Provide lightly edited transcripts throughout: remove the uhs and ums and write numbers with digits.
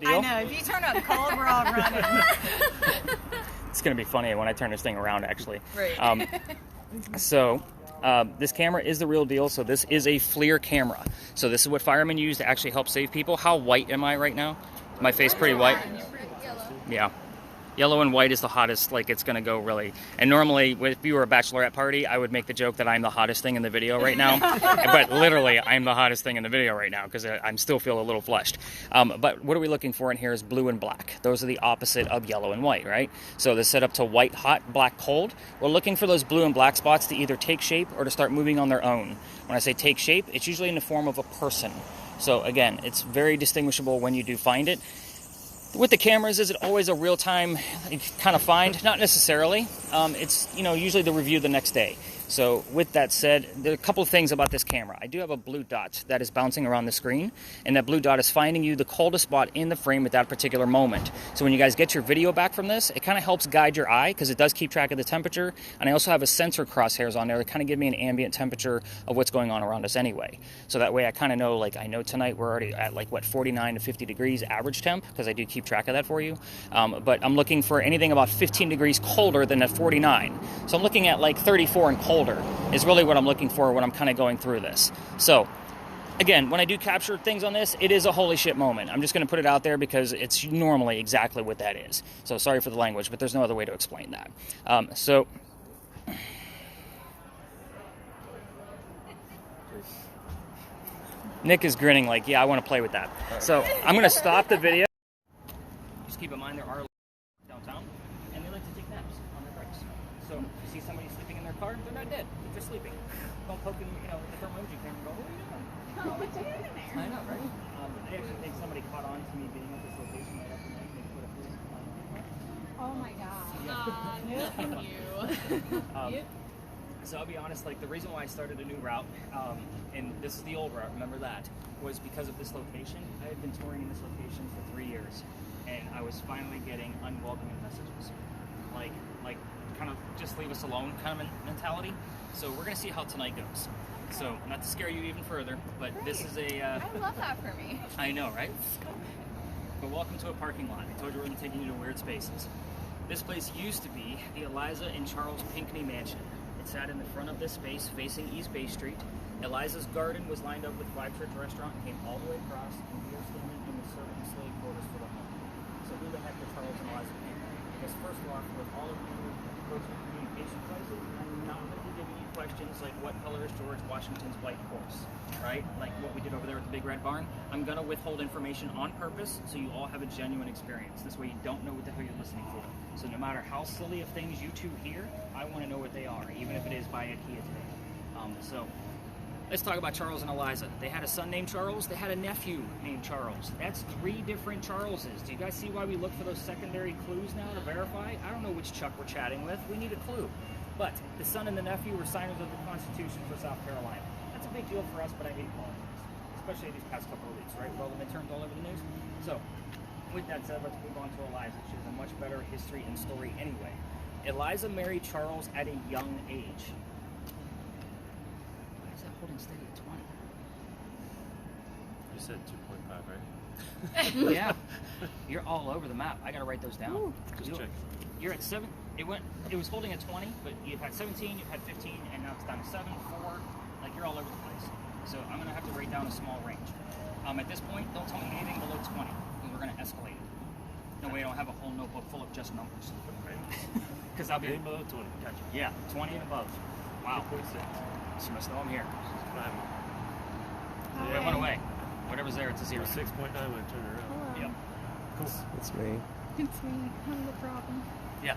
I know. If you turn up cold, we're all running. It's going to be funny when I turn this thing around, actually. Right. This camera is the real deal. So this is a FLIR camera. So this is what firemen use to actually help save people. How white am I right now? Is my face pretty white? Yeah. Yellow and white is the hottest, like it's going to go really. And normally, if you were a bachelorette party, I would make the joke that I'm the hottest thing in the video right now. But literally, I'm the hottest thing in the video right now because I'm still feel a little flushed. But what are we looking for in here is blue and black. Those are the opposite of yellow and white, right? So this set up to white, hot, black, cold. We're looking for those blue and black spots to either take shape or to start moving on their own. When I say take shape, it's usually in the form of a person. So again, it's very distinguishable when you do find it. With the cameras, is it always a real-time kind of find? Not necessarily. It's, usually the review the next day. So with that said, there are a couple of things about this camera. I do have a blue dot that is bouncing around the screen, and that blue dot is finding you the coldest spot in the frame at that particular moment. So when you guys get your video back from this, it kind of helps guide your eye because it does keep track of the temperature, and I also have a sensor crosshairs on there that kind of give me an ambient temperature of what's going on around us anyway. So that way I kind of know, I know tonight we're already at 49 to 50 degrees average temp because I do keep track of that for you. But I'm looking for anything about 15 degrees colder than at 49. So I'm looking at 34 and colder is really what I'm looking for when I'm kind of going through this. So again, when I do capture things on this, it is a holy shit moment. I'm just going to put it out there because it's normally exactly what that is. So sorry for the language, but there's no other way to explain that. Nick is grinning yeah, I want to play with that. So I'm going to stop the video. Just keep in mind there are downtown, and they like to take naps on their breaks. So if you see somebody sleeping in their car, they're not dead. They're just sleeping. Don't poke in, the thermometry camera and go, what are you doing? Oh, what you doing there? I know, right? I actually think somebody caught on to me being at this location right after night and they put a police behind me. Oh my God. No. So I'll be honest, the reason why I started a new route, and this is the old route, remember that, was because of this location. I had been touring in this location for 3 years, and I was finally getting unwelcoming messages. Kind of just leave us alone kind of mentality. So we're going to see how tonight goes. So not to scare you even further, but Great. This is a... I love that for me. I know, right? But welcome to a parking lot. I told you we're going to be taking you to weird spaces. This place used to be the Eliza and Charles Pinckney Mansion. It sat in the front of this space facing East Bay Street. Eliza's garden was lined up with Five Church Restaurant and came all the way across, and we are standing in the servant and slave quarters for the home. So who the heck were Charles and Eliza Pinckney? Because first off, with all of you approaching communication crisis, I'm not going to be giving you questions like what color is George Washington's white horse, right? Like what we did over there at the Big Red Barn. I'm going to withhold information on purpose so you all have a genuine experience. This way you don't know what the hell you're listening for. So no matter how silly of things you two hear, I want to know what they are, even if it is by IKEA today. So let's talk about Charles and Eliza. They had a son named Charles. They had a nephew named Charles. That's 3 different Charleses. Do you guys see why we look for those secondary clues now to verify? I don't know which Chuck we're chatting with. We need a clue. But the son and the nephew were signers of the Constitution for South Carolina. That's a big deal for us, but I hate politics, especially these past couple of weeks, right? With all the midterms all over the news. So with that said, let's move on to Eliza. She has a much better history and story anyway. Eliza married Charles at a young age. Why is that holding steady at 20? You said 2.5, right? Yeah. You're all over the map. I gotta write those down. Just check. You're at 7. It was holding at 20, but you've had 17, you've had 15, and now it's down to 7, 4. You're all over the place. So I'm gonna have to write down a small range. At this point, don't tell me anything below 20, because we're gonna escalate it. No way I don't have a whole notebook full of just numbers. Because I'll be Anything below 20. Gotcha. Yeah, 20 and above. Wow. 8.6. She must know I'm here. Yeah. It went away. Whatever's there, it's a 0. 6.9 when I turned around. Yep. Cool. It's me. It's me. I'm the problem. Yeah.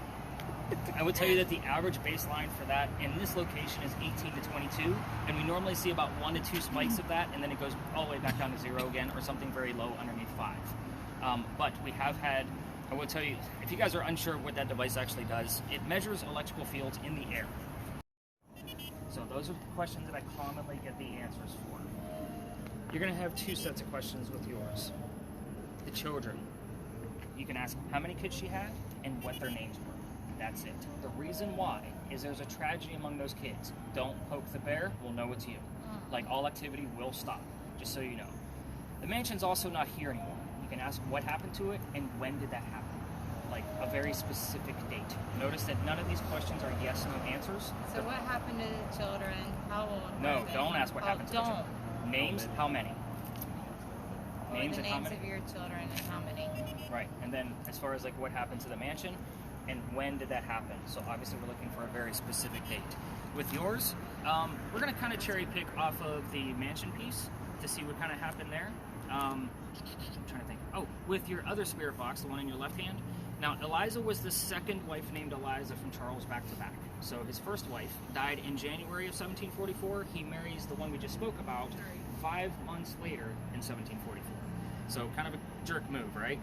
I would tell you that the average baseline for that in this location is 18 to 22, and we normally see about 1 to 2 spikes of that, and then it goes all the way back down to 0 again, or something very low underneath 5. But we have had, I will tell you, if you guys are unsure of what that device actually does, it measures electrical fields in the air. So those are the questions that I commonly get the answers for. You're going to have 2 sets of questions with yours. The children. You can ask how many kids she had and what their names were. That's it. The reason why is there's a tragedy among those kids. Don't poke the bear, we'll know it's you. All activity will stop, just so you know. The mansion's also not here anymore. You can ask what happened to it and when did that happen. Like a very specific date. Notice that none of these questions are yes, no answers. So what happened to the children? How old No, were they? don't ask what happened to the don't. children. Names, how many? Or Names the and how names many? of your children and how many? Right, and then as far as like what happened to the mansion and when did that happen. So obviously we're looking for a very specific date. With yours, we're gonna kind of cherry pick off of the mansion piece to see what kind of happened there. I'm trying to think. Oh, with your other spirit box, the one in your left hand. Now, Eliza was the second wife named Eliza from Charles back to back. So his first wife died in January of 1744. He marries the one we just spoke about 5 months later in 1744. So kind of a jerk move, right?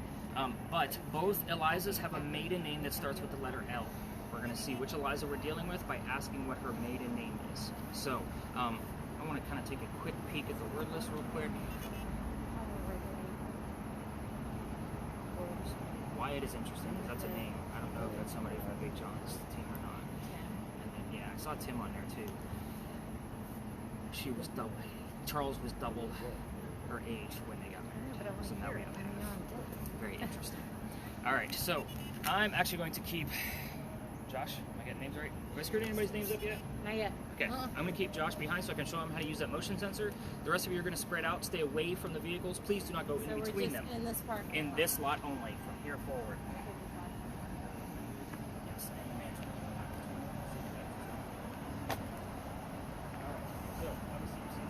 But both Elizas have a maiden name that starts with the letter L. We're going to see which Eliza we're dealing with by asking what her maiden name is. So I want to kind of take a quick peek at the word list real quick. Wyatt is interesting. That's a name. I don't know if that's somebody from Big John's team or not. And then, yeah, I saw Tim on there too. She was double. Charles was double her age when they got married. So now we have half. Very interesting. All right, so I'm actually going to keep Josh. Am I getting names right? Have I screwed anybody's names up yet? Not yet. Okay, I'm going to keep Josh behind so I can show him how to use that motion sensor. The rest of you are going to spread out, stay away from the vehicles. Please do not go So in we're between just them. in this park. In this lot only, from here forward. Yes, and the mansion. Alright, so obviously you've seen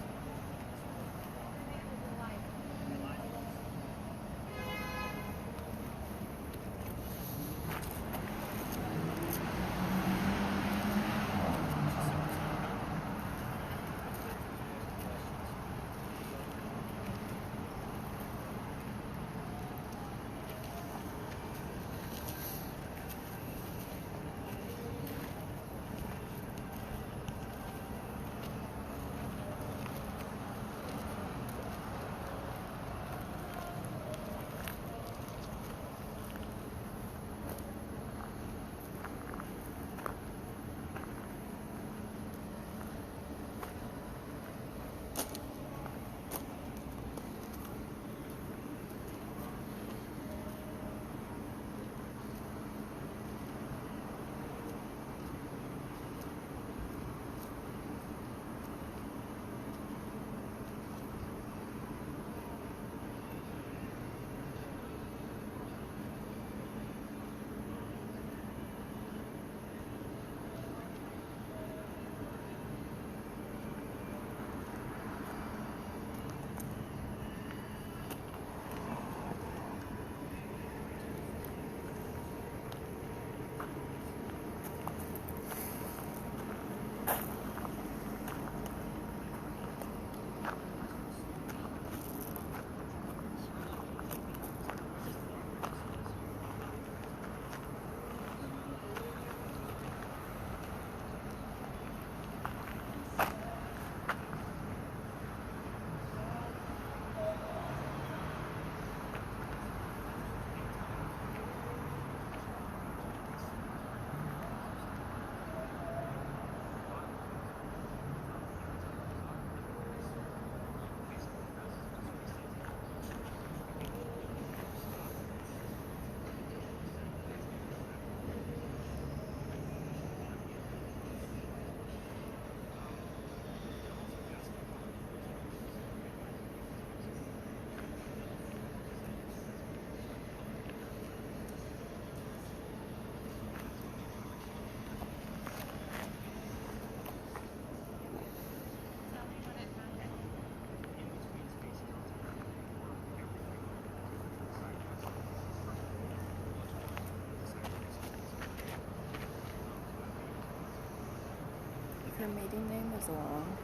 Her maiden name is long.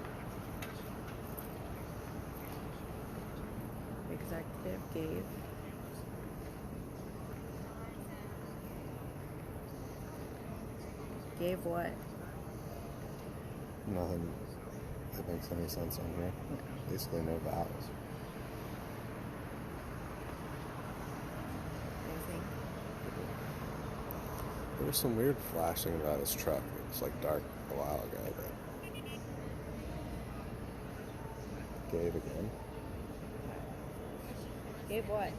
Executive Gabe. Gabe what? Nothing that makes any sense on here. Basically no vowels. Anything? There was some weird flashing about his truck. It was like dark a while ago, but Gabe again. Gabe what?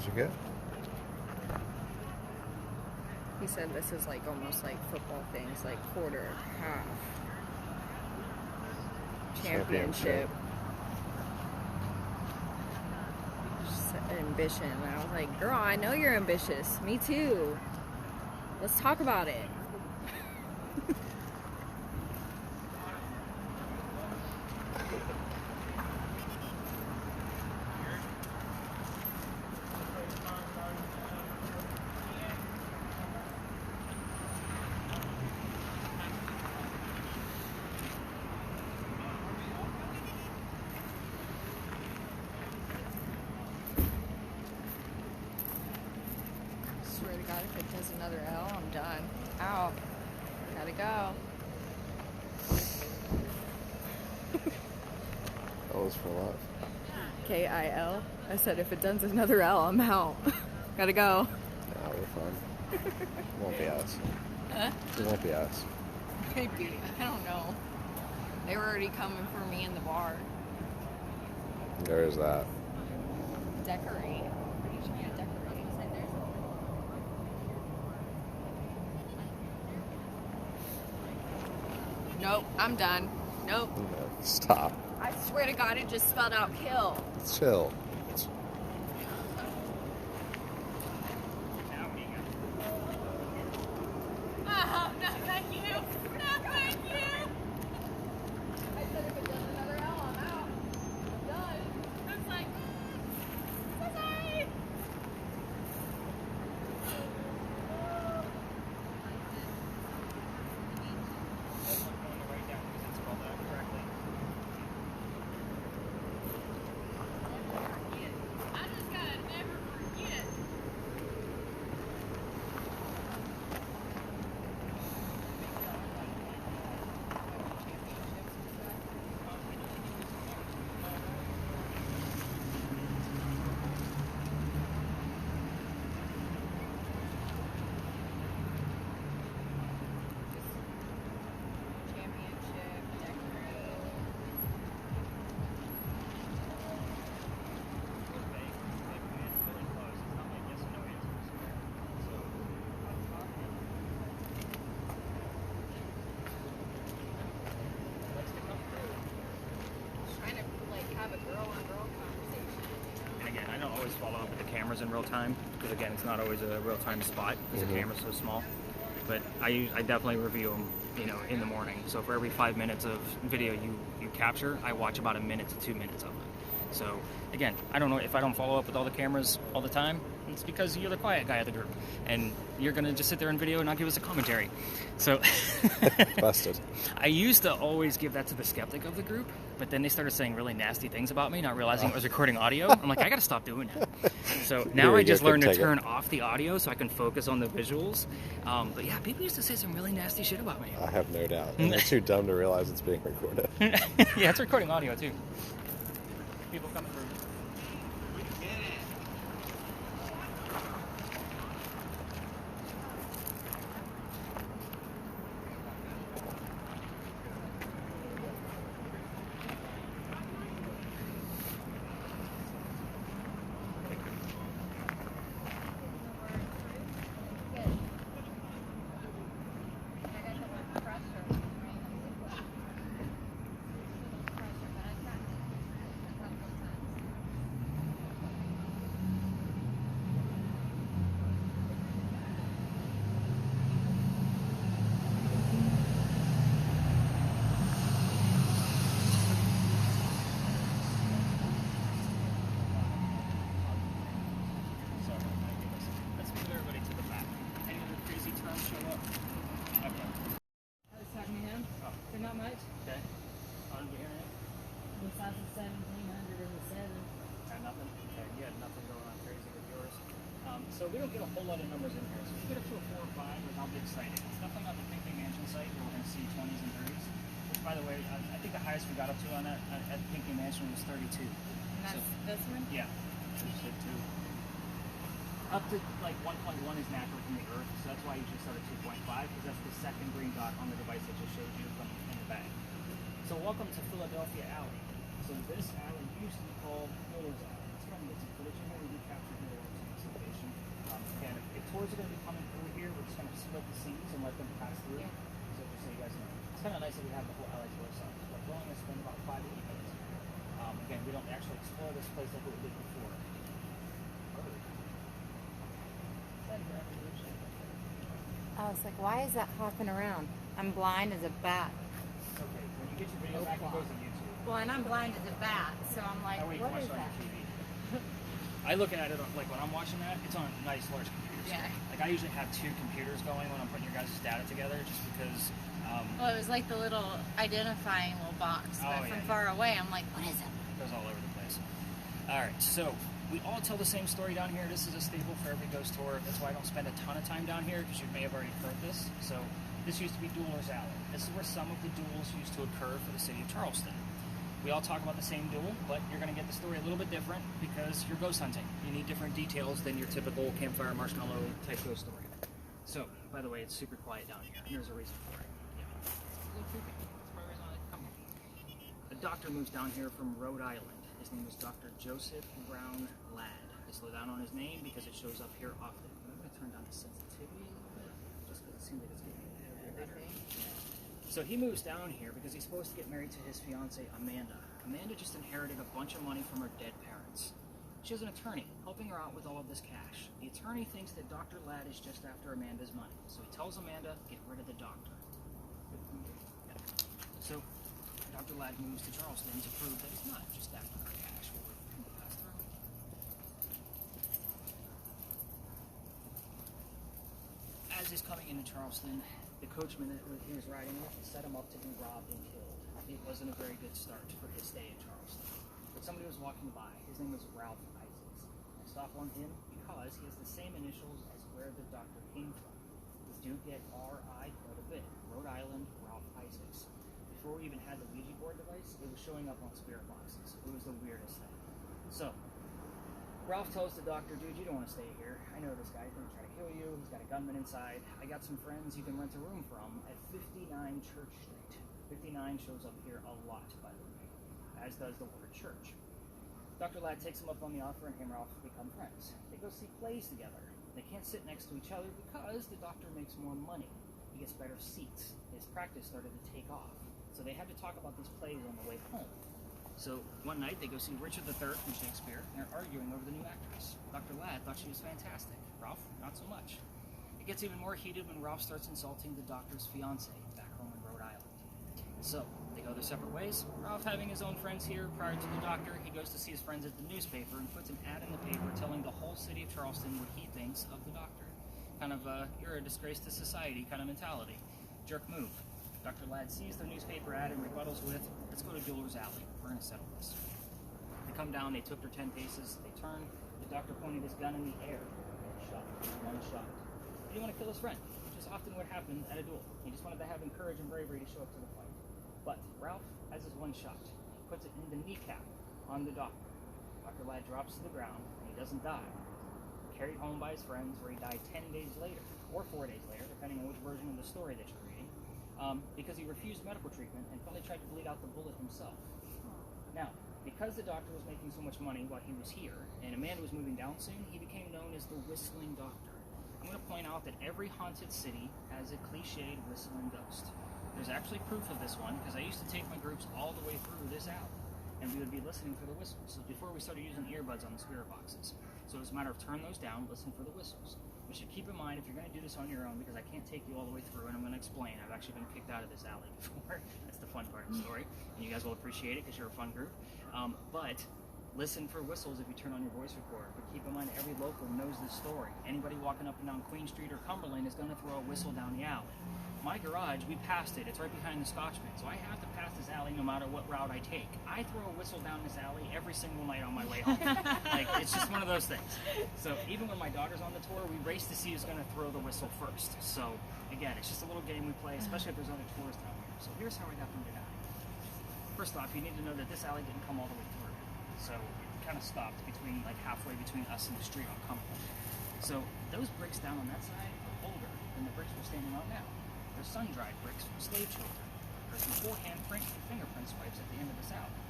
Did you get? He said this is like almost like football things, like quarter, half, championship. Just ambition. And I was like, girl, I know you're ambitious. Me too. Let's talk about it. Swear to God, if it does another L, I'm done. Out. Gotta go. That was for love. K-I-L. I said if it does another L, I'm out. Gotta go. Nah, we're fine. It won't be us. Huh? It won't be us. Maybe. I don't know. They were already coming for me in the bar. There is that. Decorate. What are you trying to decorate? Nope, I'm done. Nope. Okay, stop. I swear to God, it just spelled out kill. Chill. Oh, no, thank you. No, thank you. I said if it does another L, I'm out. I'm done. It's like, so sorry. I just gotta never forget. Championship, decorate. Trying to like have a girl-on-girl conversation. And again, I don't always follow up with the cameras in real time because again, it's not always a real time spot because the camera's so small. But I definitely review them, you know, in the morning. So for every 5 minutes of video you capture, I watch about 1 minute to 2 minutes of it. So again, I don't know if I don't follow up with all the cameras all the time. It's because you're the quiet guy of the group, and you're gonna just sit there in video and not give us a commentary. So Busted. I used to always give that to the skeptic of the group, but then they started saying really nasty things about me, not realizing it was recording audio. I'm like, I gotta stop doing that. So now I just learned to turn off the audio so I can focus on the visuals. But yeah, people used to say some really nasty shit about me. I have no doubt. And they're too dumb to realize it's being recorded. Yeah, it's recording audio too. People coming through. Let's move everybody to the back. Any other crazy terms show up? Okay. I was talking to him. Oh. They're not much. Okay. On the internet? Besides the 1700 and the 7. Nothing? Okay, you had nothing going on crazy with yours. So we don't get a whole lot of numbers in here. So if you get up to a 4 or 5, like, I'll be excited. It's definitely not the Pinkley Mansion site where we're going to see 20s and 30s. Which, by the way, I think the highest we got up to on that at Pinkley Mansion was 32. And that's this one? Yeah. There's it too. Up to like 1.1 is natural from the Earth, so that's why you should start at 2.5, because that's the second green dot on the device that just showed you from in the bag. So welcome to Philadelphia Alley. So this alley used to be called Miller's Alley. Let's try and get some footage in here. We do capture here. Again, if tours are going to be coming through here, we're just going to split the scenes and let them pass through. So just so you guys know, it's kind of nice that we have the whole LA tour site. But we're only going to spend about 5 to 8 minutes. Again, we don't actually explore this place like we did before. I was like, why is that hopping around? I'm blind as a bat. Okay, when you get your video back, it goes to YouTube. Well, and I'm blind as a bat, so I'm like, That way you can what watch is it on that? your TV. I look at it like when I'm watching that, it's on a nice large computer screen. Yeah. Like I usually have 2 computers going when I'm putting your guys' data together, just because. Well, it was like the little identifying little box, but Oh, from yeah, far away, I'm like, what is it? It goes all over the place. All right, so we all tell the same story down here. This is a staple for every ghost tour. That's why I don't spend a ton of time down here, because you may have already heard this. So this used to be Duelers Alley. This is where some of the duels used to occur for the city of Charleston. We all talk about the same duel, but you're going to get the story a little bit different because you're ghost hunting. You need different details than your typical campfire marshmallow type ghost story. So, by the way, it's super quiet down here, and there's a reason for it. Yeah. It's a little creepy. That's part of the reason I like to come here. A doctor moves down here from Rhode Island. His name is Dr. Joseph Brown Ladd. I slow down on his name because it shows up here often. I'm going to turn down the sensitivity a little bit, just because it seems like it's getting better. So he moves down here because he's supposed to get married to his fiancée, Amanda. Amanda just inherited a bunch of money from her dead parents. She has an attorney helping her out with all of this cash. The attorney thinks that Dr. Ladd is just after Amanda's money. So he tells Amanda, get rid of the doctor. Yeah. So Dr. Ladd moves to Charleston to prove that he's not just after her cash. We'll pass through. As he's coming into Charleston, the coachman that he was riding with set him up to be robbed and killed. It wasn't a very good start for his stay in Charleston. But somebody was walking by. His name was Ralph Isaacs. I stop on him because he has the same initials as where the doctor came from. We do get R.I. quite a bit. Rhode Island, Ralph Isaacs. Before we even had the Ouija board device, it was showing up on spirit boxes. It was the weirdest thing. So, Ralph tells the doctor, dude, you don't want to stay here. I know this guy. He's going to try to kill you. He's got a gunman inside. I got some friends you can rent a room from at 59 Church Street. 59 shows up here a lot, by the way, as does the word church. Dr. Ladd takes him up on the offer, and him and Ralph become friends. They go see plays together. They can't sit next to each other because the doctor makes more money. He gets better seats. His practice started to take off. So they had to talk about these plays on the way home. So one night they go see Richard III from Shakespeare, and they're arguing over the new actress. Dr. Ladd thought she was fantastic. Ralph, not so much. It gets even more heated when Ralph starts insulting the doctor's fiancée back home in Rhode Island. So they go their separate ways. Ralph having his own friends here prior to the doctor, he goes to see his friends at the newspaper and puts an ad in the paper telling the whole city of Charleston what he thinks of the doctor. Kind of a, you're a disgrace to society kind of mentality. Jerk move. Dr. Ladd sees the newspaper ad and rebuttals with, let's go to Duelers Alley. We're going to settle this. They come down, they took their 10 paces, they turned, the doctor pointed his gun in the air. Shot. One shot. He didn't want to kill his friend, which is often what happened at a duel. He just wanted to have him courage and bravery to show up to the fight. But Ralph has his one shot. He puts it in the kneecap on the doctor. Dr. Ladd drops to the ground, and he doesn't die. Carried home by his friends, where he died 10 days later, or 4 days later, depending on which version of the story that you're reading, because he refused medical treatment and probably tried to bleed out the bullet himself. Now, because the doctor was making so much money while he was here, and Amanda was moving down soon, he became known as the Whistling Doctor. I'm going to point out that every haunted city has a cliched whistling ghost. There's actually proof of this one, because I used to take my groups all the way through this alley, and we would be listening for the whistles. So before we started using earbuds on the spirit boxes. So it's a matter of turn those down, listen for the whistles. You should keep in mind if you're going to do this on your own, because I can't take you all the way through, and I'm going to explain. I've actually been kicked out of this alley before. That's the fun part of the story, and you guys will appreciate it because you're a fun group. But listen for whistles if you turn on your voice recorder. But keep in mind every local knows this story. Anybody walking up and down Queen Street or Cumberland is going to throw a whistle down the alley. My garage, we passed it. It's right behind the Scotchman, so I have to pass this alley no matter what route I take. I throw a whistle down this alley every single night on my way home. Like, it's just one of those things. So even when my daughter's on the tour, we race to see who's going to throw the whistle first. So again, it's just a little game we play, especially if there's other tours down here. So here's how I got them to die. First off, you need to know that this alley didn't come all the way through. So it kind of stopped between, like, halfway between us and the street on Cumberland. So those bricks down on that side are older than the bricks we're standing on now. They're sun-dried bricks from slave children. There's before handprint and fingerprint swipes at the end of this alley.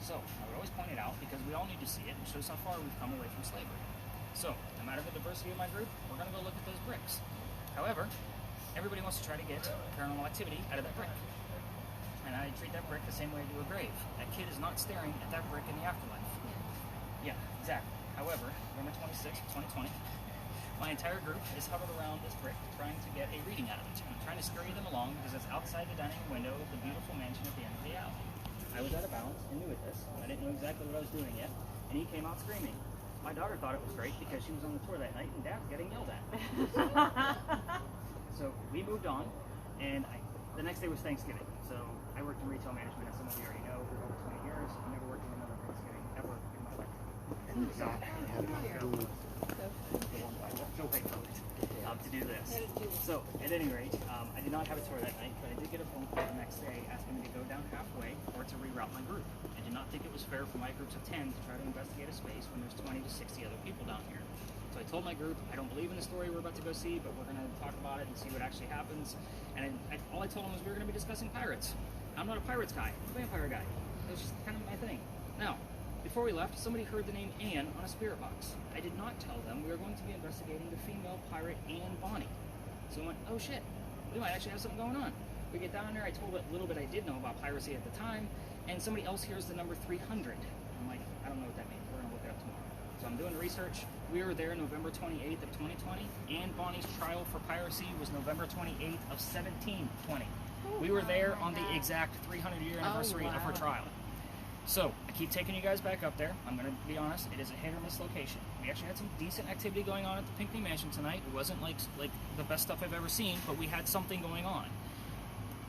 So I would always point it out because we all need to see it and shows how far we've come away from slavery. So, no matter the diversity of my group, we're going to go look at those bricks. However, everybody wants to try to get paranormal activity out of that brick. And I treat that brick the same way I do a grave. That kid is not staring at that brick in the afterlife. Yeah, exactly. However, November 26th, 2020, my entire group is huddled around this brick trying to get a reading out of it. I'm trying to scurry them along because it's outside the dining room window of the beautiful mansion at the end of the alley. I was out of bounds and new at this. I didn't know exactly what I was doing yet, and he came out screaming. My daughter thought it was great because she was on the tour that night and Dad was getting yelled at. So we moved on, and the next day was Thanksgiving. So I worked in retail management, as some of you already know, for over 20 years. I've never worked in another Thanksgiving ever in my life. So pay for it to do this. So at any rate, I did not have a tour that night, but I did get a phone call the next day asking me to go down halfway or to reroute my group. I did not think it was fair for my groups of 10 to try to investigate a space when there's 20 to 60 other people down here. So I told my group, I don't believe in the story we're about to go see, but we're going to talk about it and see what actually happens. And all I told them was we were going to be discussing pirates. I'm not a pirates guy, I'm a vampire guy. It was just kind of my thing. Now, before we left, somebody heard the name Anne on a spirit box. I did not tell them we were going to be investigating the female pirate Anne Bonny. So I went, oh shit, we might actually have something going on. We get down there, I told what little bit I did know about piracy at the time, and somebody else hears the number 300. I'm like, I don't know what that means, we're gonna look it up tomorrow. So I'm doing research. We were there November 28th of 2020. Anne Bonny's trial for piracy was November 28th of 1720. We were there on the exact 300-year anniversary of her trial. So, I keep taking you guys back up there. I'm going to be honest, it is a hit or miss location. We actually had some decent activity going on at the Pinckney Mansion tonight. It wasn't like the best stuff I've ever seen, but we had something going on.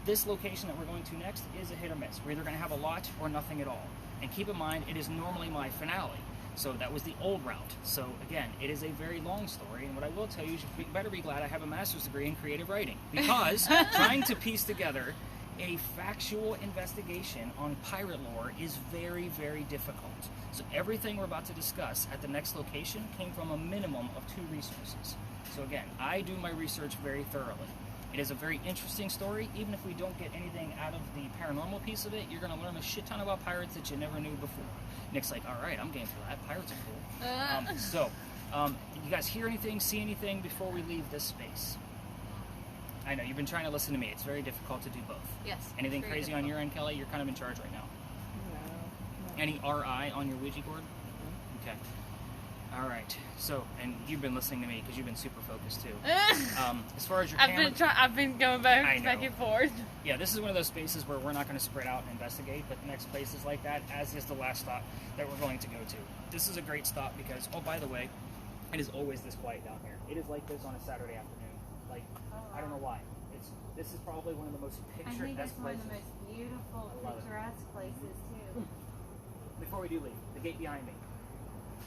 This location that we're going to next is a hit or miss. We're either going to have a lot or nothing at all. And keep in mind, it is normally my finale. So that was the old route. So again, it is a very long story, and what I will tell you is you better be glad I have a master's degree in creative writing, because trying to piece together a factual investigation on pirate lore is very, very difficult. So everything we're about to discuss at the next location came from a minimum of 2 resources. So again, I do my research very thoroughly. It is a very interesting story. Even if we don't get anything out of the paranormal piece of it, you're going to learn a shit ton about pirates that you never knew before. Nick's like, all right, I'm game for that. Pirates are cool. You guys hear anything, see anything before we leave this space? I know, you've been trying to listen to me. It's very difficult to do both. Yes. Anything very crazy on your end, Kelly? You're kind of in charge right now. No. Any RI on your Ouija board? Okay. All right. So, and you've been listening to me because you've been super focused too. As far as your camera, I've been going back and forth. yeah, this is one of those spaces where we're not going to spread out and investigate, but the next place is like that, as is the last stop that we're going to go to. This is a great stop because, oh, by the way, it is always this quiet down here. It is like this on a Saturday afternoon. Like, I don't know why. This is probably one of the most I think it's picturesque one of places. the most beautiful, I love it. picturesque places too. Before we do leave, the gate behind me.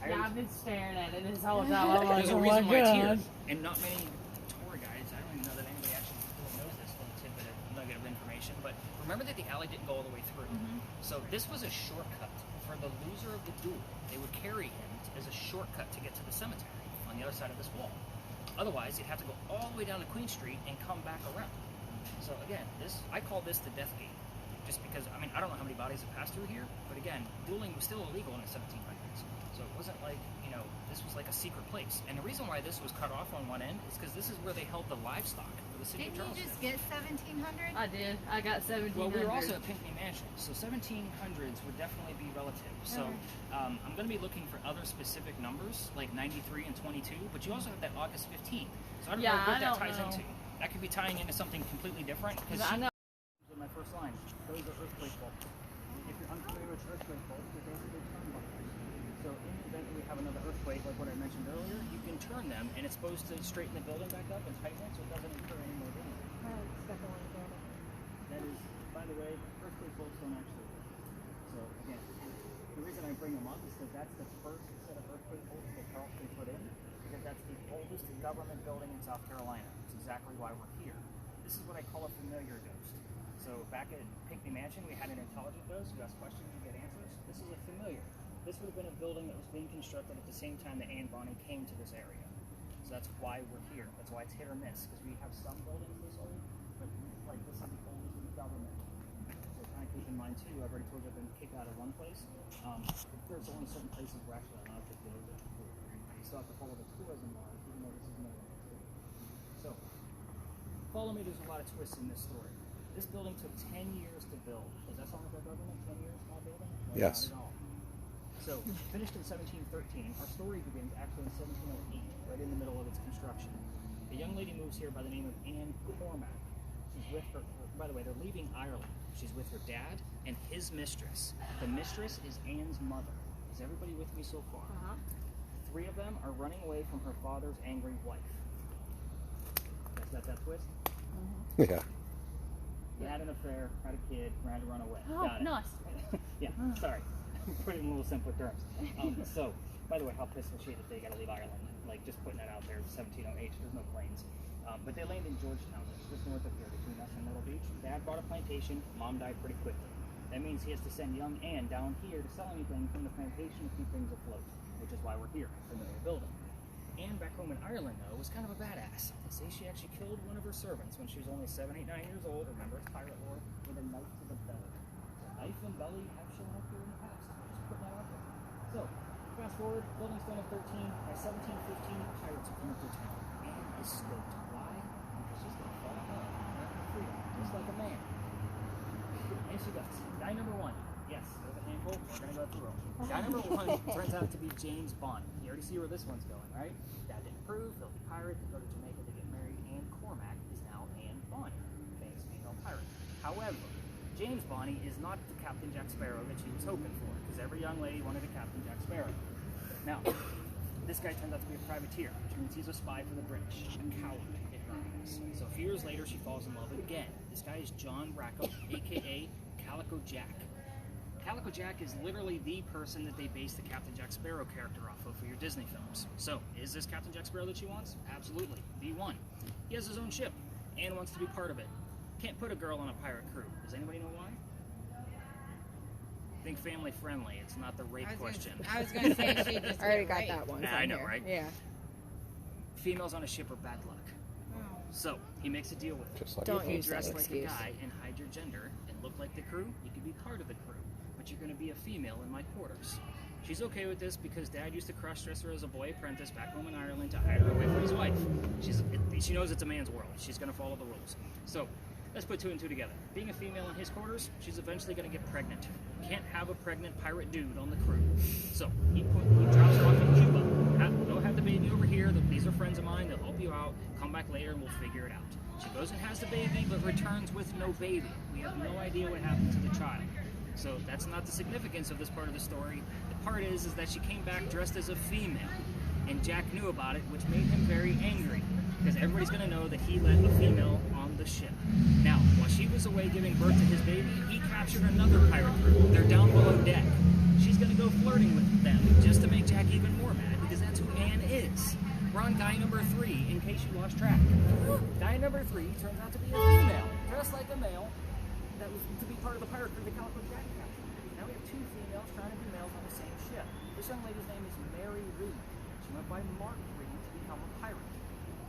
Yeah, I've been staring at it this whole time. I'm like, There's a oh my reason why it's here, god. and not many tour guides. I don't even know that anybody actually knows this little tidbit of nugget of information. But remember that the alley didn't go all the way through. So this was a shortcut for the loser of the duel. They would carry him as a shortcut to get to the cemetery on the other side of this wall. Otherwise, you'd have to go all the way down to Queen Street and come back around. So again, I call this the death gate, just because, I mean, I don't know how many bodies have passed through here, but again, dueling was still illegal in the 1700s. So it wasn't like, you know, this was like a secret place. And the reason why this was cut off on one end is because this is where they held the livestock for the city of Didn't you Charleston. just get 1700? I did. I got 1700. Well, we were also at Pinckney Mansion, so 1700s would definitely be relative. So I'm going to be looking for other specific numbers, like 93 and 22, but you also have that August 15th. So I don't know what that ties into. That could be tying into something completely different. I know. My first line, those are earthquake faults. If you're unfamiliar with earthquake faults, they're basically turn buckles. So in the event that we have another earthquake, like what I mentioned earlier, you can turn them, and it's supposed to straighten the building back up and tighten it so it doesn't incur any more damage. That is, by the way, earthquake bolts don't actually work. So again, the reason I bring them up is because that's the first set of earthquake bolts that Charleston put in, because that's the oldest government building in South Carolina. It's exactly why we're here. This is what I call a familiar ghost. So back at Pinckney Mansion, we had an intelligent ghost. You ask questions, you get answers. This is a familiar. This would have been a building that was being constructed at the same time that Anne Bonny came to this area. So that's why we're here. That's why it's hit or miss, because we have some buildings this old, but like this is the oldest in the government. So kind of keep in mind too, I've already told you I've been kicked out of one place. There's only certain places we're actually allowed to go to. still have to follow the tourism laws, even though this is no one too. So, follow me, there's a lot of twists in this story. This building took 10 years to build. Does that sound like our government? 10 years, small building? No, Yes. not at all. So, finished in 1713, our story begins actually in 1708, right in the middle of its construction. A young lady moves here by the name of Anne Cormack. She's with her, by the way, they're leaving Ireland. She's with her dad and his mistress. The mistress is Anne's mother. Is everybody with me so far? Three of them are running away from her father's angry wife. Is that twist? Yeah. Had an affair, had a kid, ran to run away. Oh, Got it. nice. Yeah, sorry. Put it in a little simpler terms. So, by the way, how pissed was she that they got to leave Ireland? Like, just putting that out there, 1708, there's no planes. But they landed in Georgetown, just north of here, between us and Myrtle Beach. Dad bought a plantation, Mom died pretty quickly. That means he has to send young Anne down here to sell anything from the plantation to keep things afloat, which is why we're here, in the new building. Anne back home in Ireland, though, was kind of a badass. They say she actually killed one of her servants when she was only 7, 8, 9 years old. Remember, it's pirate lore, with a knife to the belly. So knife and belly have shown up here in the past. Just putting that out there. So, fast forward, building's done in 13. By 1715, pirates are coming through town. Anne is stoked. Why? Because she's going to fall in love with freedom, just like a man. And she does. Guy number one. Yes, there's a handful. We're going to go through them. Guy number one turns out to be James Bond. You already see where this one's going, right? Dad didn't approve. Filthy pirate. They go to Jamaica to get married. Anne Cormack is now Anne Bonny, famous female pirate. However, James Bonny is not the Captain Jack Sparrow that she was hoping for, because every young lady wanted a Captain Jack Sparrow. Now, this guy turns out to be a privateer, which means he's a spy for the British, a coward in her eyes. So a few years later, she falls in love again. This guy is John Rackham, aka Calico Jack. Calico Jack is literally the person that they base the Captain Jack Sparrow character off of for your Disney films. So, is this Captain Jack Sparrow that she wants? Absolutely. V1. He has his own ship. Anne wants to be part of it. Can't put a girl on a pirate crew. Does anybody know why? Think family friendly. It's not the rape question. I was going to say she just I already got right. that one. I know, right? Yeah. Females on a ship are bad luck. So, he makes a deal with her. Just like Don't If you use that dress like a excuse. guy and hide your gender and look like the crew, you can be part of the crew. But you're going to be a female in my quarters. She's okay with this because Dad used to cross-dress her as a boy apprentice back home in Ireland to hide her away from his wife. She knows it's a man's world. She's going to follow the rules. So, let's put two and two together. Being a female in his quarters, she's eventually going to get pregnant. Can't have a pregnant pirate dude on the crew. So, he drops her off in Cuba. Go have the baby over here. These are friends of mine. They'll help you out. Come back later and we'll figure it out. She goes and has the baby, but returns with no baby. We have no idea what happened to the child. So that's not the significance of this part of the story. The part is that she came back dressed as a female, and Jack knew about it, which made him very angry, because everybody's going to know that he let a female on the ship. Now, while she was away giving birth to his baby, he captured another pirate crew. They're down below deck. She's going to go flirting with them, just to make Jack even more mad, because that's who Anne is. We're on guy number 3, in case you lost track. Guy number 3 turns out to be a female, dressed like a male, that was to be part of the pirate crew that Calico Jack captured. Now we have 2 females trying to be males on the same ship. This young lady's name is Mary Reed. She went by Mark Reed to become a pirate.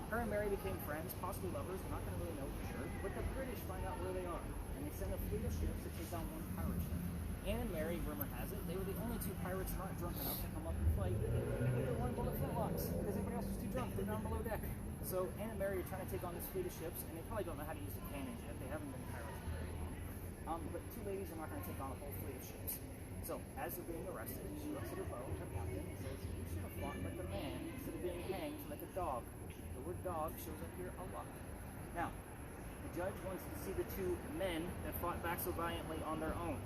Her and Mary became friends, possibly lovers, we're not going to really know for sure, but the British find out where they are, and they send a fleet of ships to take down one pirate ship. Anne and Mary, rumor has it, they were the only 2 pirates not drunk enough to come up and fight with their one bullet flintlocks, because everybody else was too drunk, they're down below deck. So Anne and Mary are trying to take on this fleet of ships, and they probably don't know how to use the cannons yet, they haven't been pirates for very long. But 2 ladies are not going to take on a whole fleet of ships. So, as they're being arrested, she looks at her bow, her captain, and says, "You should have fought like a man instead of being hanged like a dog." The word dog shows up here a lot. Now, the judge wants to see the 2 men that fought back so valiantly on their own.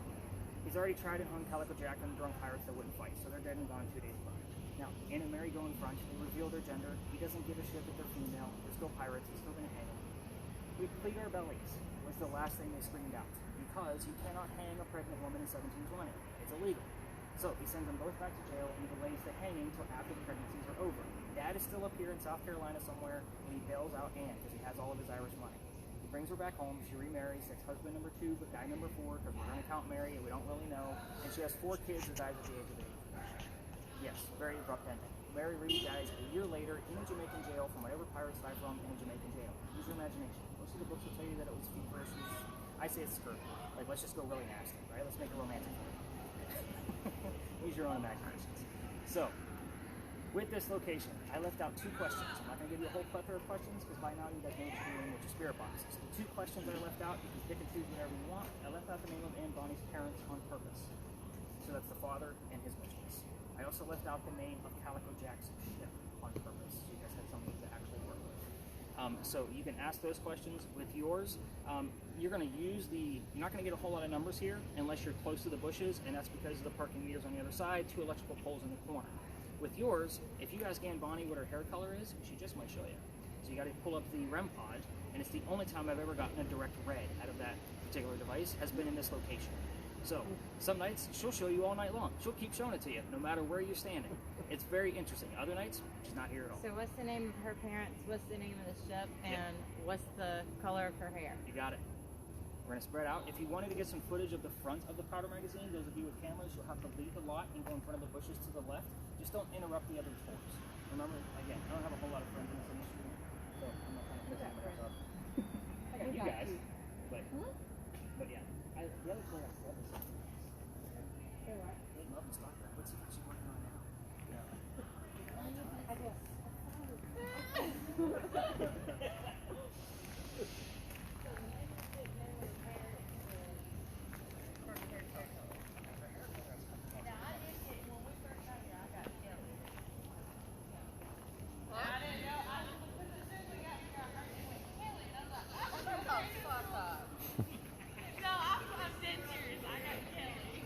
He's already tried and hung Calico Jack and the drunk pirates that wouldn't fight, so they're dead and gone 2 days prior. Now, Anne and Mary go in front, they reveal their gender. He doesn't give a shit that they're female, they're still pirates, he's still going to hang them. "We plead our bellies," was the last thing they screamed out, because you cannot hang a pregnant woman in 1720. It's illegal. So he sends them both back to jail and delays the hanging until after the pregnancies are over. Dad is still up here in South Carolina somewhere, and he bails out Anne because he has all of his Irish money. He brings her back home, she remarries, takes husband number 2, but guy number 4, because we're going to count Mary and we don't really know, and she has 4 kids that dies at the age of 8. Yes, very abrupt ending. Mary Reed dies a year later in a Jamaican jail from whatever pirates die from in a Jamaican jail. Use your imagination. Most of the books will tell you that it was fever issues. I say it's skirt. Like, let's just go really nasty, right? Let's make it romantic. Use your own imaginations. So, With this location, I left out 2 questions. I'm not going to give you a whole plethora of questions because by now you guys know what you're doing with your spirit boxes. The 2 questions I left out, you can pick and choose whatever you want. I left out the name of Anne Bonny's parents on purpose. So that's the father and his mistress. I also left out the name of Calico Jackson on purpose. So you guys had something to actually work with. So you can ask those questions. With yours, you're going to use you're not going to get a whole lot of numbers here unless you're close to the bushes, and that's because of the parking meters on the other side, 2 electrical poles in the corner. With yours, if you ask Anne Bonny what her hair color is, she just might show you. So you got to pull up the REM pod, and it's the only time I've ever gotten a direct red out of that particular device has been in this location. So some nights she'll show you all night long. She'll keep showing it to you, no matter where you're standing. It's very interesting. Other nights, she's not here at all. So what's the name of her parents? What's the name of the ship? And what's the color of her hair? You got it. We're gonna spread out. If you wanted to get some footage of the front of the powder magazine, those of you with cameras, you'll have to leave the lot and go in front of the bushes to the left. Just don't interrupt the other tours. Remember, again, I don't have a whole lot of friends in this industry, so I'm not trying to pick anybody else up. I got you guys, but yeah. The other tour I love is they love to stock that. What's he actually working on now? No, I'm dead serious. I got Kelly.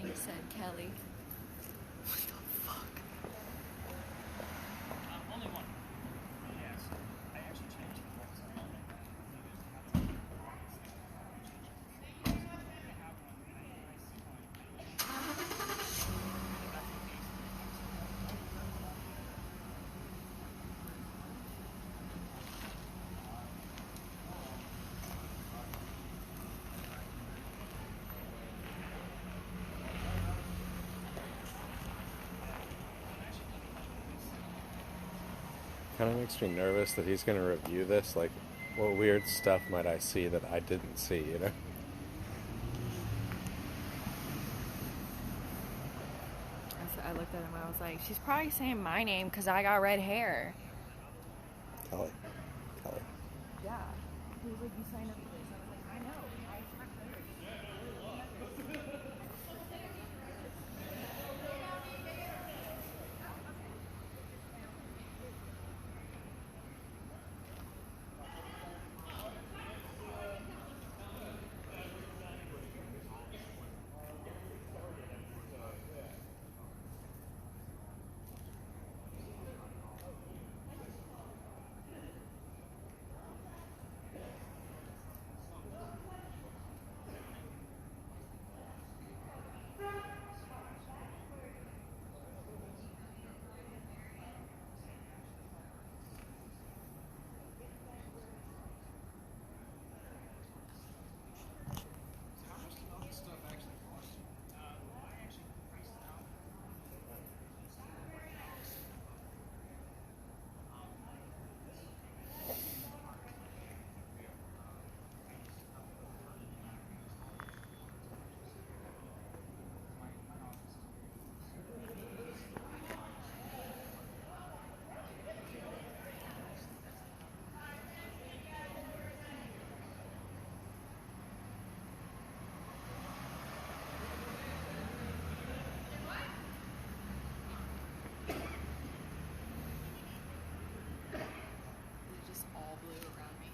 thing said Kelly. Only one. Yes. I actually changed it. Kind of makes me nervous that he's going to review this. Like, what weird stuff might I see that I didn't see, you know? I looked at him and I was like, she's probably saying my name because I got red hair. Kelly. Kelly. Yeah. He was like, you signed up for this. I was like, I know. Just all blue around me.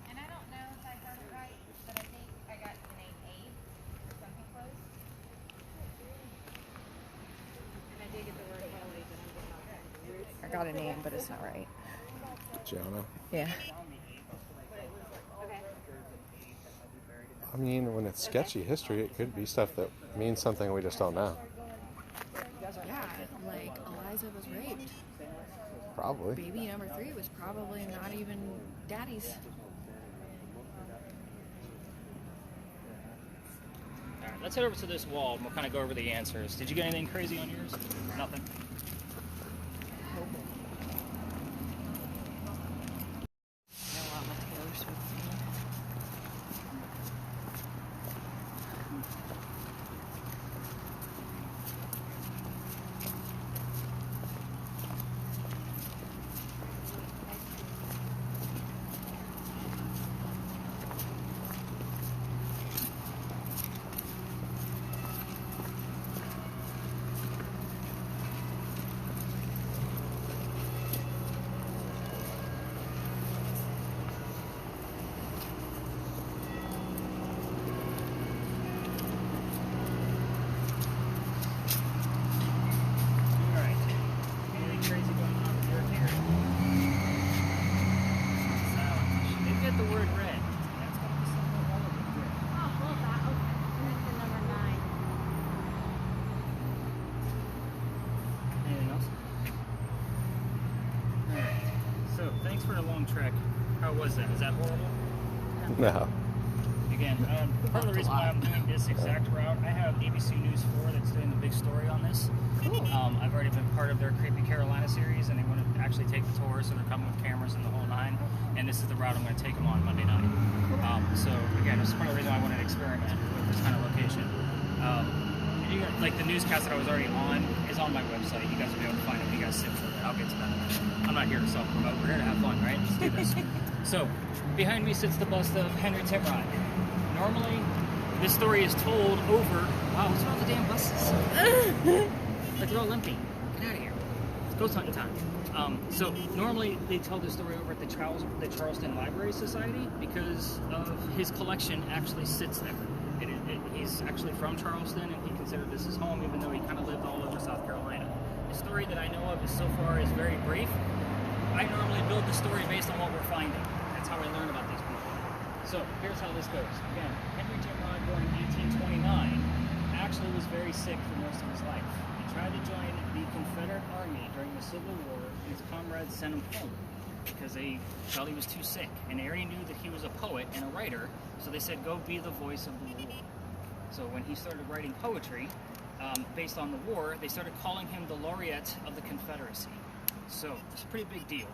And I don't know if I heard it right, but I think I got the name Abe or something close. And I did get the word Kelly, but I'm just not sure. I got a name, but it's not right. Gianna. Yeah. I mean, when it's sketchy history, it could be stuff that means something we just don't know. Yeah, like Eliza was raped. Probably. Baby number 3 was probably not even daddy's. All right, let's head over to this wall and we'll kind of go over the answers. Did you get anything crazy on yours? Nothing. I want my Taylor Swift thing. for a long trek. How was that? Was that horrible? No. Again, part of the reason why I'm doing this exact route, I have ABC News 4 that's doing the big story on this. I've already been part of their Creepy Carolina series, and they want to actually take the tour, so they're coming with cameras and the whole nine. And this is the route I'm going to take them on Monday night. So again, this is part of the reason why I wanted to experiment with this kind of location. And you got, like the newscast that I was already on is on my website. You guys will be able to find it if you guys sit for it. I'll get to that. I'm not here to self-promote. We're here to have fun, right? Let's do this. So, behind me sits the bust of Henry Timrod. Normally, this story is told over... Wow, what's wrong with the damn buses? Like, they're all empty. Get out of here. It's ghost hunting time. So, normally, they tell this story over at the Charleston Library Society because of his collection actually sits there. He's actually from Charleston, and he considered this his home, even though he kind of lived all over South Carolina. The story that I know of is so far is very brief. I normally build the story based on what we're finding. That's how I learn about these people. So here's how this goes. Again, Henry Timrod, born in 1829, actually was very sick for most of his life. He tried to join the Confederate Army during the Civil War, and his comrades sent him home because they felt he was too sick. And they already knew that he was a poet and a writer, so they said, go be the voice of the war. So when he started writing poetry, based on the war, they started calling him the laureate of the Confederacy. So it's a pretty big deal.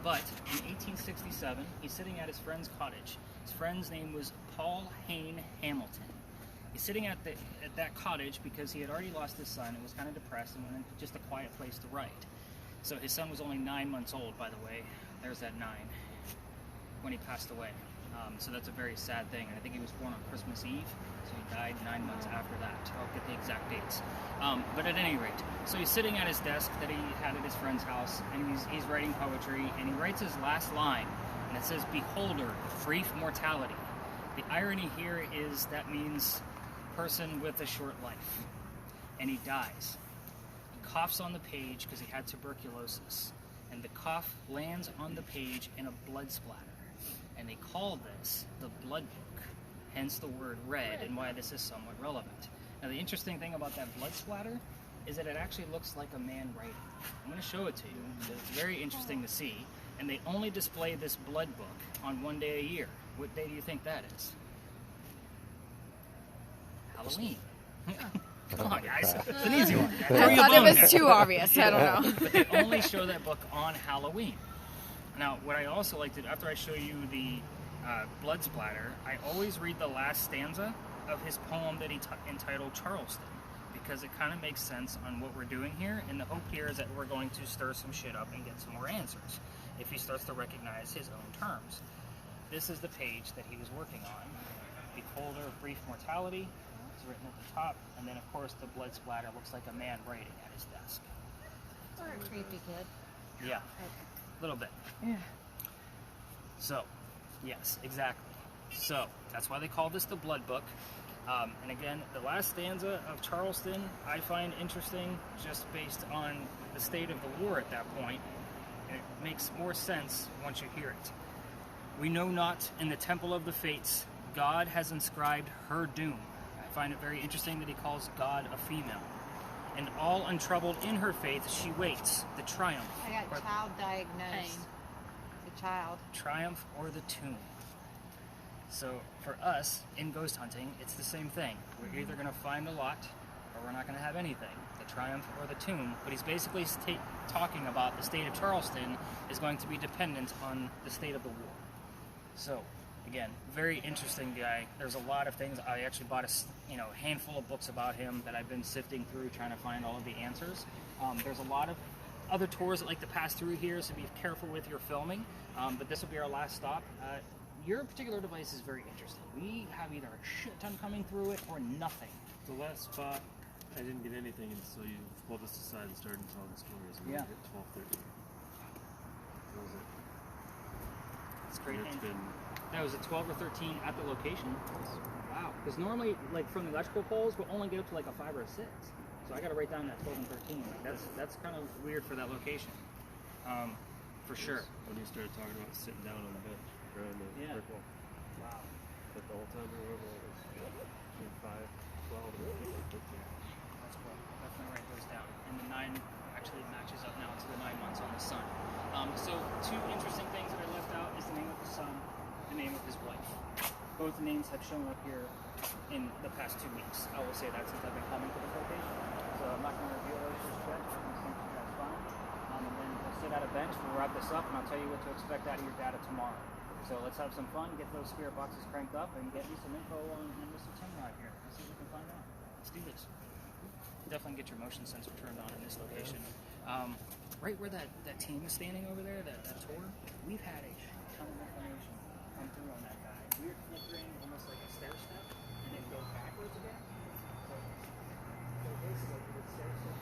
But in 1867, he's sitting at his friend's cottage. His friend's name was Paul Hayne Hamilton. He's sitting at that cottage because he had already lost his son and was kind of depressed and wanted just a quiet place to write. So his son was only 9 months old, by the way. There's that 9 when he passed away. So that's a very sad thing. And I think he was born on Christmas Eve, so he died 9 months after that. I'll get the exact dates. But at any rate, so he's sitting at his desk that he had at his friend's house, and he's writing poetry, and he writes his last line, and it says, "Beholder, brief mortality." The irony here is that means person with a short life, and he dies. He coughs on the page because he had tuberculosis, and the cough lands on the page in a blood splatter. And they called this the Blood Book, hence the word red and why this is somewhat relevant. Now the interesting thing about that blood splatter is that it actually looks like a man writing. I'm going to show it to you. It's very interesting to see. And they only display this blood book on one day a year. What day do you think that is? Halloween. Come on, guys. It's an easy one. I thought it was too obvious. I don't know. But they only show that book on Halloween. Now, what I also like to do, after I show you the blood splatter, I always read the last stanza of his poem that he entitled Charleston, because it kind of makes sense on what we're doing here, and the hope here is that we're going to stir some shit up and get some more answers, if he starts to recognize his own terms. This is the page that he was working on. Beholder of brief mortality is written at the top, and then of course the blood splatter looks like a man writing at his desk. Or a creepy kid. Yeah. A little bit. Yeah. So, yes, exactly. So, that's why they call this the Blood Book. And again, the last stanza of Charleston I find interesting just based on the state of the war at that point. And it makes more sense once you hear it. We know not in the temple of the fates, God has inscribed her doom. I find it very interesting that he calls God a female. And all untroubled in her faith, she waits the triumph. I got child diagnosed. The child. Triumph or the tomb. So for us in ghost hunting, it's the same thing. We're either going to find a lot or we're not going to have anything. The triumph or the tomb. But he's basically talking about the state of Charleston is going to be dependent on the state of the war. So again, very interesting guy. There's a lot of things. I actually bought a handful of books about him that I've been sifting through trying to find all of the answers. There's a lot of other tours that like to pass through here, so be careful with your filming. But this will be our last stop. Your particular device is very interesting. We have either a shit ton coming through it or nothing. The last spot, I didn't get anything until you pulled us aside and started telling stories. And Yeah. we hit 12, 13. That was it. It's great. And it's And been that was a 12 or 13 at the location. Wow. Because normally, like from the electrical poles, we'll only get up to like a 5 or a 6. So I got to write down that 12 and 13. Like that's kind of weird for that location. For sure. when you started talking about sitting down on the bench around the Yeah. brick wall. Wow. But the whole time we were over, it was between 5, 12, and 13. That's cool. Definitely write those down. And the 9 actually matches up now to the 9 months on the sun. So two interesting things that I left out is the name of his son, the name of his wife. Both names have shown up here in the past 2 weeks. I will say that since I've been coming to this location. So I'm not going to reveal those just yet. I think that's fine. And then we'll sit at a bench, we'll wrap this up, and I'll tell you what to expect out of your data tomorrow. So let's have some fun, get those spirit boxes cranked up, and get me some info on Mr. Timrod here. Let's see what we can find out. Let's do this. Definitely get your motion sensor turned on in this location. Right where that team is standing over there, that tour, we've had a ton of information come through on that guy. We're flickering almost like a stair step, and then go backwards again. So basically, we would stair step.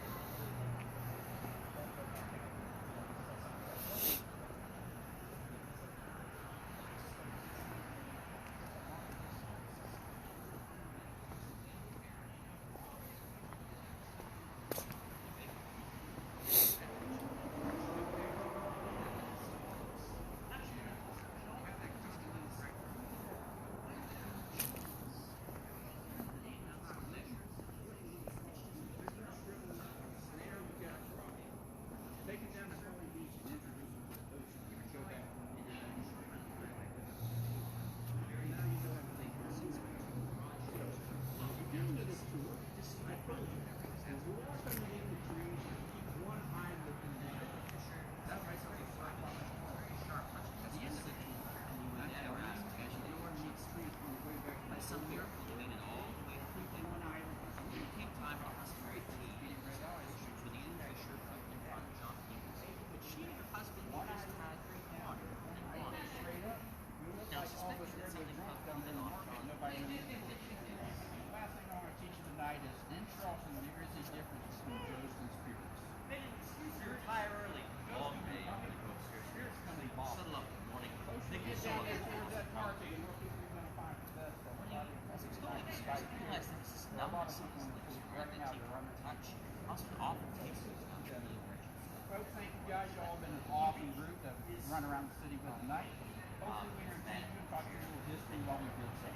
Folks, thank you guys. You all been an awesome group that run around the city with tonight. Hopefully we entertain you and talk to you a little history while we did so.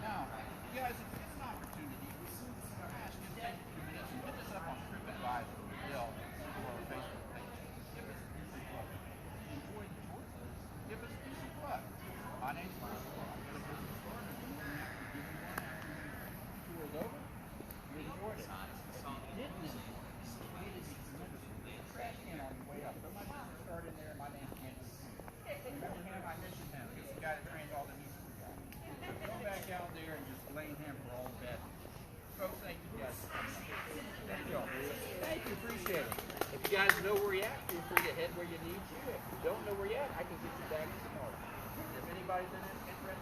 Now, you guys, it's an opportunity. I'm asking you to take a few minutes and put this up on TripAdvisor, Bill, or our Facebook page. Give us a decent plug. Enjoy the tour. Give us a decent plug. My name's Michael. I'm going to visit the store and we're going to have to give you one after the tour is over. You enjoyed it. If you didn't enjoy it, trash can on the way up. But my name start in there. My name's Andrew. Remember him? I mentioned him. He's the guy that trains all the new school guys. Go back out there and just blame him for all that. Folks, thank you guys. Thank you all. Thank you. Appreciate it. If you guys know where you're at, feel free to head where you need to. If you don't know where you're at, I can get you back tomorrow. If anybody's interested in it,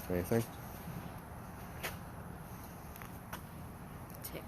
Anything? Tick.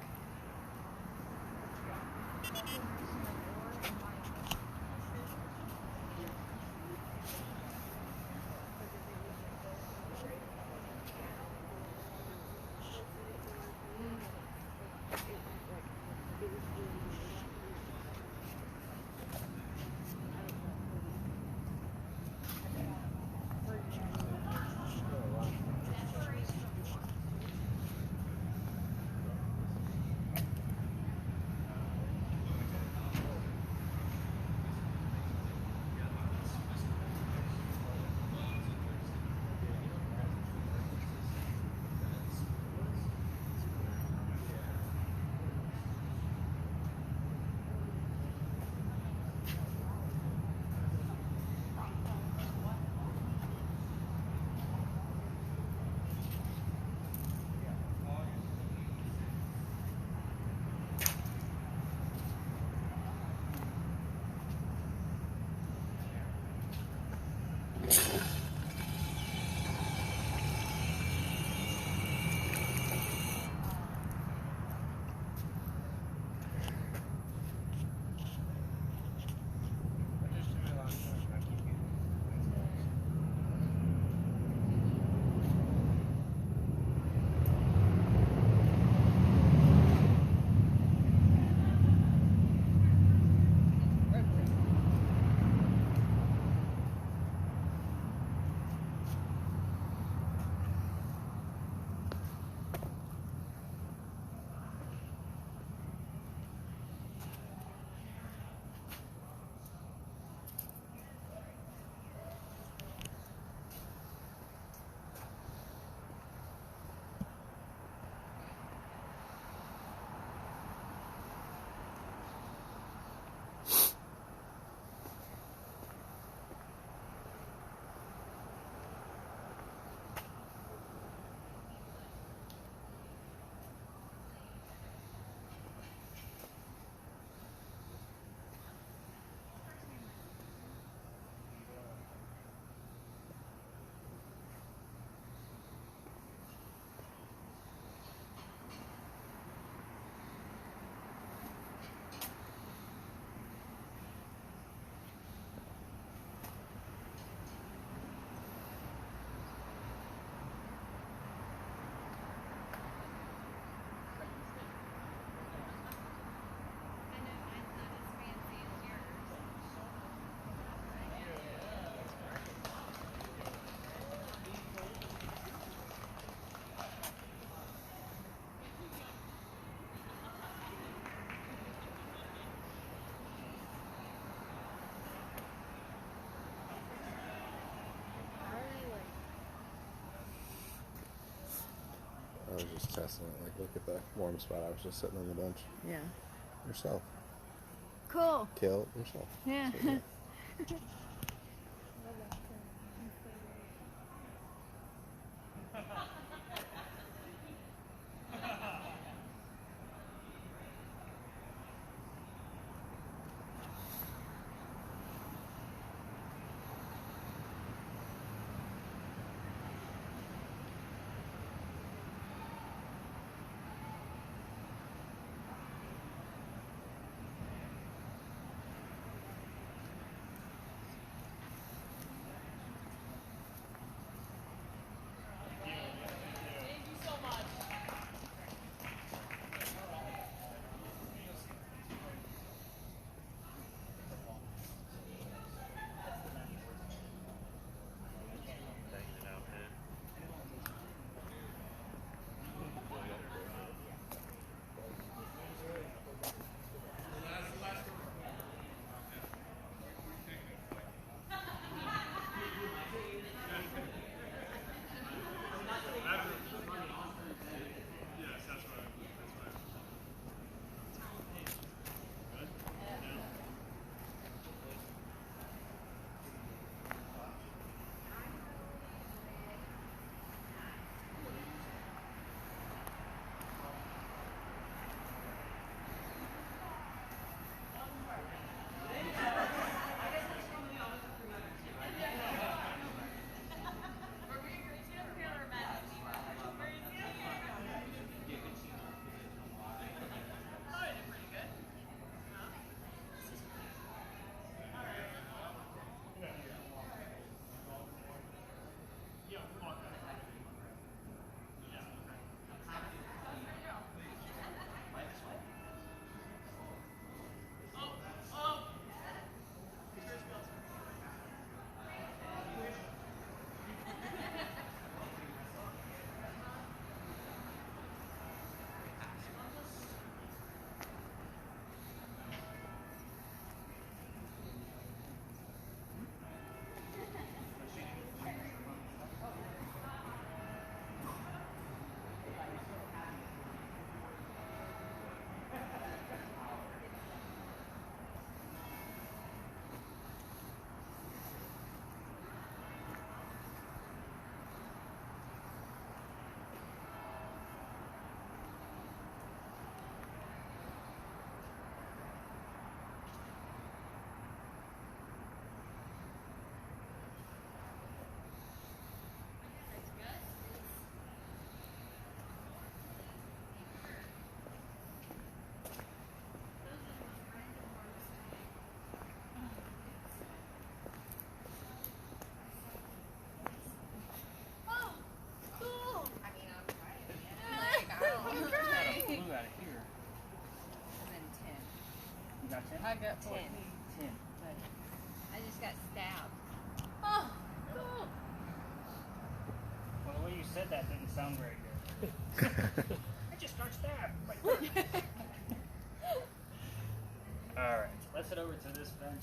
was just testing it. Like, look at the warm spot. I was just sitting on the bench. Yeah. Yourself. Cool. Kill yourself. Yeah. I got 14. 10. I just got stabbed. Oh, cool. Well, the way you said that didn't sound very good. I just got stabbed. All right, let's head over to this bench.